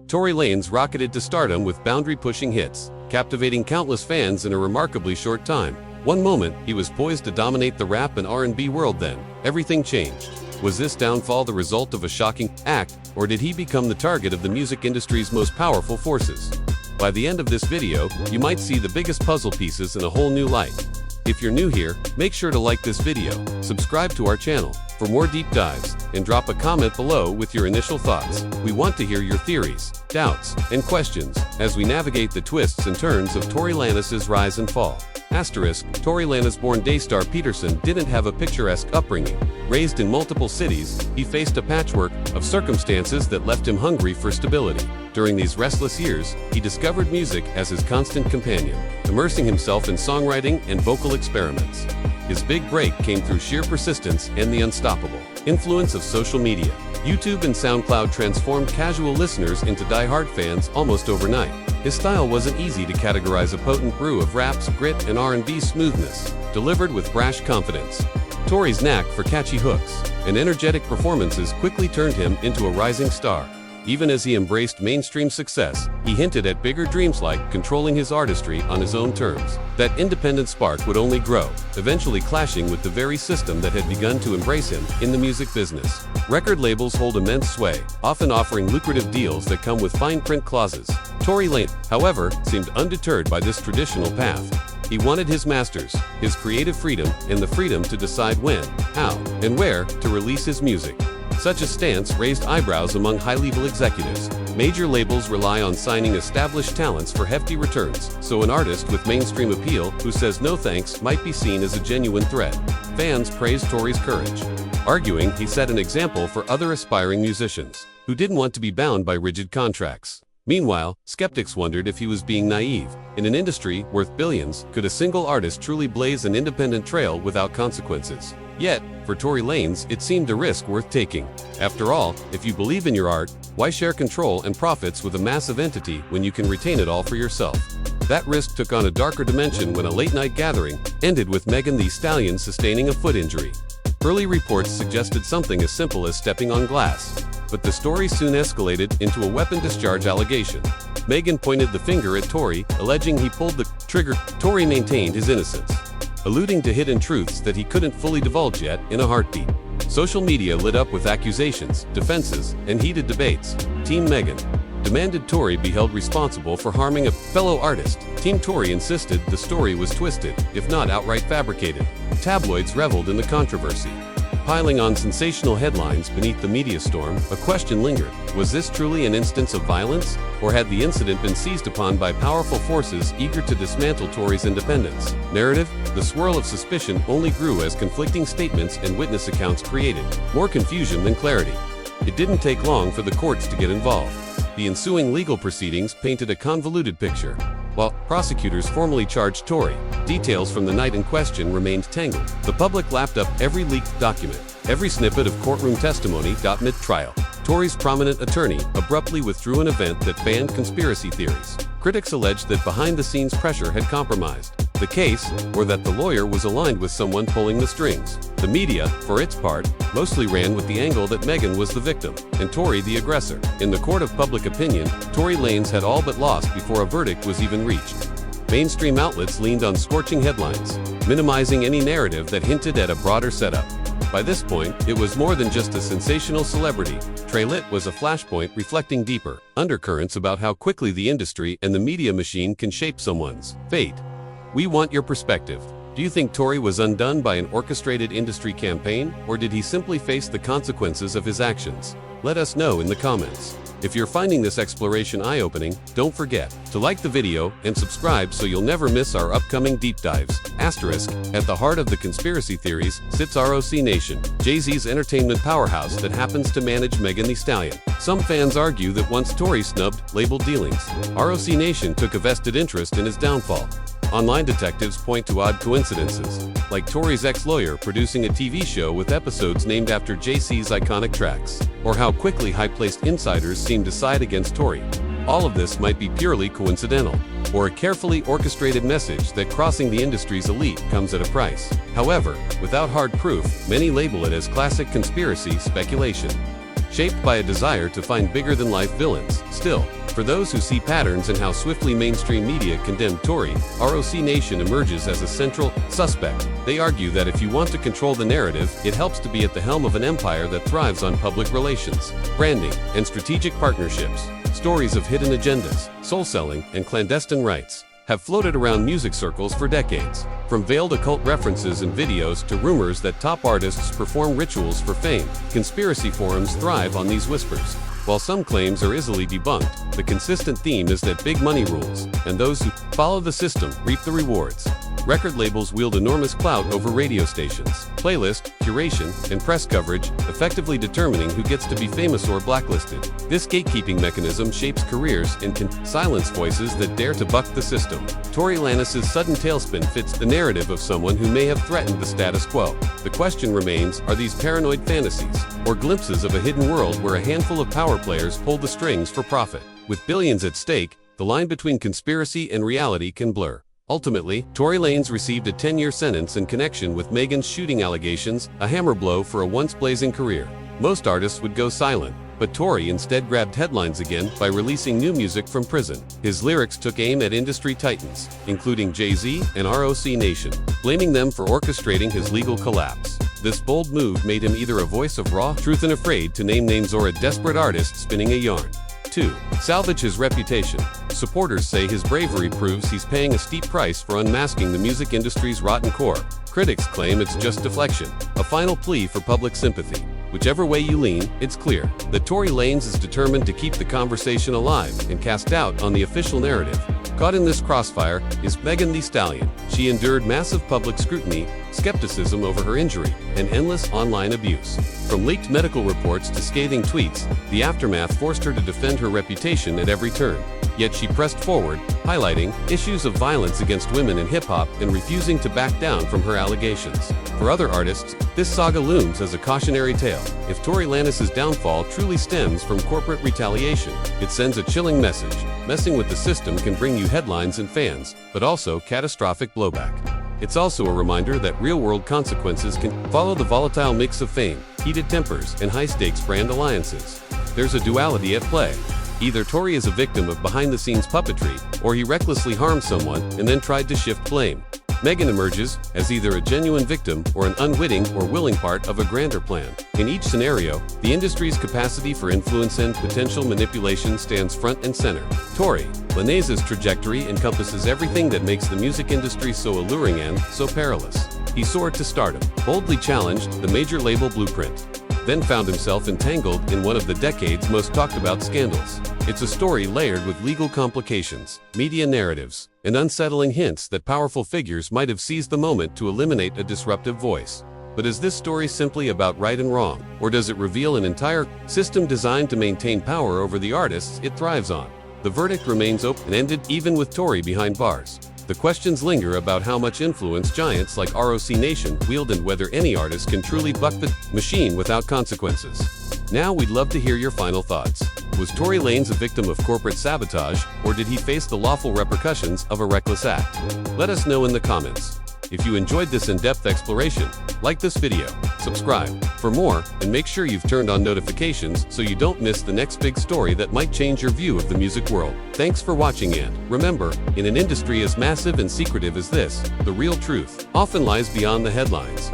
Tory Lanez rocketed to stardom with boundary-pushing hits, captivating countless fans in a remarkably short time. One moment, he was poised to dominate the rap and R&B world, then everything changed. Was this downfall the result of a shocking act, or did he become the target of the music industry's most powerful forces? By the end of this video, you might see the biggest puzzle pieces in a whole new light. If you're new here, make sure to like this video, subscribe to our channel for more deep dives, and drop a comment below with your initial thoughts. We want to hear your theories, doubts, and questions as we navigate the twists and turns of Tory Lanez's rise and fall. Tory Lanez, born Daystar Peterson, didn't have a picturesque upbringing. Raised in multiple cities, he faced a patchwork of circumstances that left him hungry for stability. During these restless years, he discovered music as his constant companion, immersing himself in songwriting and vocal experiments. His big break came through sheer persistence and the unstoppable influence of social media. YouTube and SoundCloud transformed casual listeners into die-hard fans almost overnight. His style wasn't easy to categorize, a potent brew of rap's grit and R&B smoothness, delivered with brash confidence. Tory's knack for catchy hooks and energetic performances quickly turned him into a rising star. Even as he embraced mainstream success, he hinted at bigger dreams, like controlling his artistry on his own terms. That independent spark would only grow, eventually clashing with the very system that had begun to embrace him in the music business. Record labels hold immense sway, often offering lucrative deals that come with fine print clauses. Tory Lanez, however, seemed undeterred by this traditional path. He wanted his masters, his creative freedom, and the freedom to decide when, how, and where to release his music. Such a stance raised eyebrows among high-level executives. Major labels rely on signing established talents for hefty returns, so an artist with mainstream appeal who says no thanks might be seen as a genuine threat. Fans praised Tory's courage, arguing he set an example for other aspiring musicians who didn't want to be bound by rigid contracts. Meanwhile, skeptics wondered if he was being naive. In an industry worth billions, could a single artist truly blaze an independent trail without consequences? Yet, for Tory Lanez, it seemed a risk worth taking. After all, if you believe in your art, why share control and profits with a massive entity when you can retain it all for yourself? That risk took on a darker dimension when a late-night gathering ended with Megan Thee Stallion sustaining a foot injury. Early reports suggested something as simple as stepping on glass, but the story soon escalated into a weapon discharge allegation. Megan pointed the finger at Tory, alleging he pulled the trigger. Tory maintained his innocence, alluding to hidden truths that he couldn't fully divulge yet in a heartbeat. Social media lit up with accusations, defenses, and heated debates. Team Megan demanded Tory be held responsible for harming a fellow artist. Team Tory insisted the story was twisted, if not outright fabricated. Tabloids reveled in the controversy, piling on sensational headlines beneath the media storm. A question lingered. Was this truly an instance of violence, or had the incident been seized upon by powerful forces eager to dismantle Tory's independence? Narrative. The swirl of suspicion only grew as conflicting statements and witness accounts created more confusion than clarity. It didn't take long for the courts to get involved. The ensuing legal proceedings painted a convoluted picture. While prosecutors formally charged Tory, details from the night in question remained tangled. The public lapped up every leaked document, every snippet of courtroom testimony. Mid-trial, Tory's prominent attorney abruptly withdrew an event that banned conspiracy theories. Critics alleged that behind-the-scenes pressure had compromised the case, or that the lawyer was aligned with someone pulling the strings. The media, for its part, mostly ran with the angle that Megan was the victim and Tory the aggressor. In the court of public opinion, Tory Lanez had all but lost before a verdict was even reached. Mainstream outlets leaned on scorching headlines, minimizing any narrative that hinted at a broader setup. By this point, it was more than just a sensational celebrity. Tory Lanez was a flashpoint reflecting deeper undercurrents about how quickly the industry and the media machine can shape someone's fate. We want your perspective. Do you think Tory was undone by an orchestrated industry campaign, or did he simply face the consequences of his actions? Let us know in the comments. If you're finding this exploration eye-opening, don't forget to like the video and subscribe so you'll never miss our upcoming deep dives. At the heart of the conspiracy theories sits ROC Nation, Jay-Z's entertainment powerhouse that happens to manage Megan Thee Stallion. Some fans argue that once Tory snubbed label dealings, ROC Nation took a vested interest in his downfall. Online detectives point to odd coincidences, like Tory's ex-lawyer producing a TV show with episodes named after Jay-Z's iconic tracks, or how quickly high-placed insiders seem to side against Tory. All of this might be purely coincidental, or a carefully orchestrated message that crossing the industry's elite comes at a price. However, without hard proof, many label it as classic conspiracy speculation. shaped by a desire to find bigger-than-life villains. Still, for those who see patterns in how swiftly mainstream media condemn Tory, ROC Nation emerges as a central suspect. They argue that if you want to control the narrative, it helps to be at the helm of an empire that thrives on public relations, branding, and strategic partnerships. Stories of hidden agendas, soul-selling, and clandestine rights have floated around music circles for decades. From veiled occult references in videos to rumors that top artists perform rituals for fame, conspiracy forums thrive on these whispers. While some claims are easily debunked, the consistent theme is that big money rules, and those who follow the system reap the rewards. Record labels wield enormous clout over radio stations, playlist, curation, and press coverage, effectively determining who gets to be famous or blacklisted. This gatekeeping mechanism shapes careers and can silence voices that dare to buck the system. Tory Lanez's sudden tailspin fits the narrative of someone who may have threatened the status quo. The question remains, are these paranoid fantasies, or glimpses of a hidden world where a handful of power players pull the strings for profit? With billions at stake, the line between conspiracy and reality can blur. Ultimately, Tory Lanez received a 10-year sentence in connection with Megan's shooting allegations, a hammer blow for a once blazing career. Most artists would go silent, but Tory instead grabbed headlines again by releasing new music from prison. His lyrics took aim at industry titans, including Jay-Z and ROC Nation, blaming them for orchestrating his legal collapse. This bold move made him either a voice of raw truth and afraid to name names or a desperate artist spinning a yarn. 2. Salvage his reputation. Supporters say his bravery proves he's paying a steep price for unmasking the music industry's rotten core. Critics claim it's just deflection, a final plea for public sympathy. Whichever way you lean, it's clear that Tory Lanez is determined to keep the conversation alive and cast doubt on the official narrative. Caught in this crossfire is Megan Thee Stallion. She endured massive public scrutiny, skepticism over her injury, and endless online abuse. From leaked medical reports to scathing tweets, the aftermath forced her to defend her reputation at every turn. Yet she pressed forward, highlighting issues of violence against women in hip-hop and refusing to back down from her allegations. For other artists, this saga looms as a cautionary tale. If Tory Lanez's downfall truly stems from corporate retaliation, it sends a chilling message. Messing with the system can bring you headlines and fans, but also catastrophic blowback. It's also a reminder that real-world consequences can follow the volatile mix of fame, heated tempers, and high-stakes brand alliances. There's a duality at play. Either Tory is a victim of behind-the-scenes puppetry, or he recklessly harmed someone and then tried to shift blame. Megan emerges as either a genuine victim or an unwitting or willing part of a grander plan. In each scenario, the industry's capacity for influence and potential manipulation stands front and center. Tory Lanez's trajectory encompasses everything that makes the music industry so alluring and so perilous. He soared to stardom, boldly challenged the major label blueprint, then found himself entangled in one of the decade's most talked about scandals. It's a story layered with legal complications, media narratives, and unsettling hints that powerful figures might have seized the moment to eliminate a disruptive voice. But is this story simply about right and wrong, or does it reveal an entire system designed to maintain power over the artists it thrives on? The verdict remains open-ended even with Tory behind bars. The questions linger about how much influence giants like ROC Nation wield and whether any artist can truly buck the machine without consequences. Now we'd love to hear your final thoughts. Was Tory Lanez a victim of corporate sabotage, or did he face the lawful repercussions of a reckless act? Let us know in the comments. If you enjoyed this in-depth exploration, like this video, subscribe for more, and make sure you've turned on notifications so you don't miss the next big story that might change your view of the music world. Thanks for watching, and remember, in an industry as massive and secretive as this, the real truth often lies beyond the headlines.